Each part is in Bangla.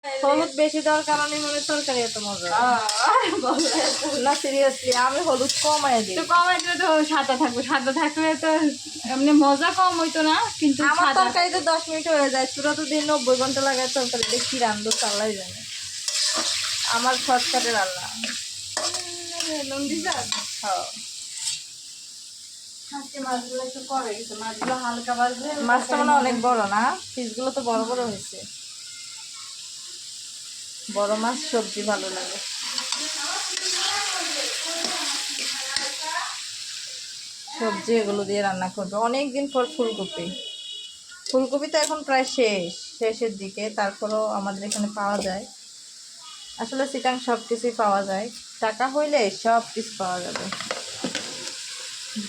হলুদ বেশি দেওয়ার কারণে মনে হয় তরকারি এত মজা। না সিরিয়াসলি আমি হলুদ কমাই দিই। তো কমাই দিলে তো সাদা থাকবে, সাদা থাকলে তো এমনি মজা কম হইতো না, কিন্তু আমার তরকারিতে 10 মিনিট হয়ে যায়, তোরা তো দিন 90 ঘন্টা লাগায় তরকারিতে কি রান্ধো আল্লাহ জানে। আমার শর্টকাটে রান্না। নুন দিছ? হ্যাঁ আজকে মাছগুলো একটু করে গেছে, মাছগুলো হালকা বাজলে মাছটা মানে অনেক বড় না, পিসগুলো তো বড় বড় হয়েছে। বড় মাছ সবজি ভালো লাগে। সবজি এগুলো দিয়ে রান্না করবে অনেকদিন পর। ফুলকপি, ফুলকপি তো এখন প্রায় শেষের দিকে, তারপরেও আমাদের এখানে পাওয়া যায়। আসলে চিটাং সব কিছুই পাওয়া যায়, টাকা হইলে সব কিছু পাওয়া যাবে।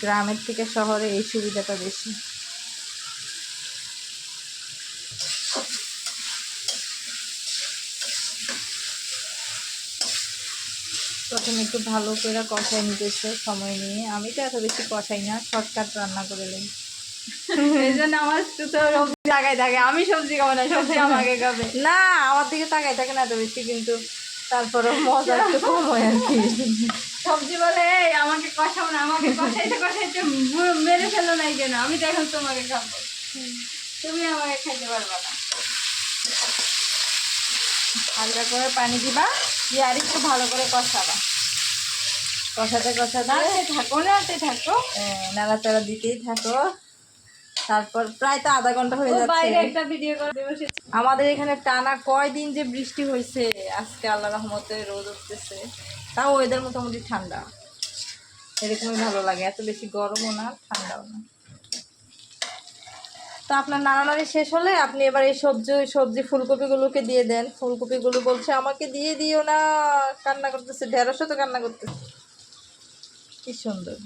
গ্রামের থেকে শহরে এই সুবিধাটা বেশি। প্রথমে একটু ভালো করে কষাই নিতেছে সময় নিয়ে। আমি তো এত বেশি কষাই না, শর্টকাট রান্না করে নিই। এই জন্য আমার তো সবজি তাকাই থাকে, আমি সবজি খাবো না, সবজি আমাকে খাবে। না আমার দিকে তাকাই থাকে না এত বেশি, কিন্তু তারপরে মজা একটু কম হয় আর কি। সবজি বলে এই আমাকে কষাও না, আমাকে কষাইতে কষাইতে মেরে ফেলো নাই কেন, আমি তো এখন তোমাকে খাবো, তুমি আমাকে খাইতে পারবা না। হালকা করে পানি দিবা, দিয়ে আর একটু ভালো করে কষাবা। কষাতে কষাতে নাড়তে থাকো নাড়াচাড়া দিতেই থাকো। তারপর প্রায় তো আধা ঘন্টা হয়ে যাচ্ছে। বাইরে একটা ভিডিও করে বসেছি। আমাদের এখানে টানা কয়দিন যে বৃষ্টি হয়েছে, আজকে আল্লাহ রহমতে রোদ উঠতেছে, তাও ওয়েদার মোটামুটি ঠান্ডা। এরকমই ভালো লাগে, এত বেশি গরমও না ঠান্ডাও না। তো আপনার নাড়ানাড়ি শেষ হলে আপনি এবার এই সবজি ফুলকপিগুলোকে দিয়ে দেন। ফুলকপিগুলো বলছে আমাকে দিয়ে দিও না, কান্না করতেছে, ঢেঁড়সও তো কান্না করতেছে। কি সুন্দর,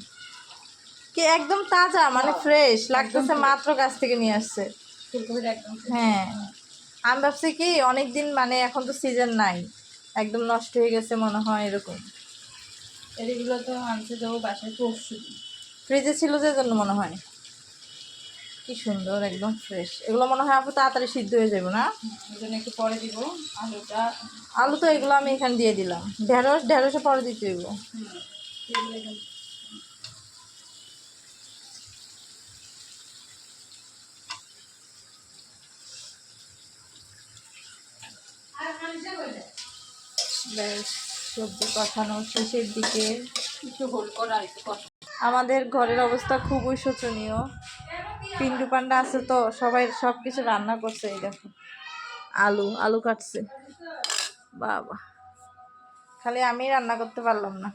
কি একদম তাজা, মানে ফ্রেশ লাগতেছে, মাত্র গাছ থেকে নিয়ে আসছে। ফুলকপিটা একদম হ্যাঁ আমি ভাবছি কি অনেকদিন, মানে এখন তো সিজন নাই, একদম নষ্ট হয়ে গেছে মনে হয় এরকম। এগুলো তো আনতে যাবো বাসায় পরশু, ফ্রিজে ছিল যে জন্য মনে হয়। কি সুন্দর একদম ফ্রেশ, এগুলো মনে হয় আপু তাড়াতাড়ি সিদ্ধ হয়ে যাবে না? ওই জন্য একটু পরে দিব আলুটা। আলু তো এগুলো আমি এখানে দিয়ে দিলাম, ঢেঁড়সে পরে দিতে এগুলো। ব্যাস সবজি কষানো শেষের দিকে। একটু হোল করা একটু কষা। আমাদের ঘরের অবস্থা খুবই শোচনীয়, পিন্টু পান্ডা আছে তো, সবাই সব কিছু রান্না করছে। এই দেখো আলু কাটছে, বাবা খালি আমি রান্না করতে পারলাম না।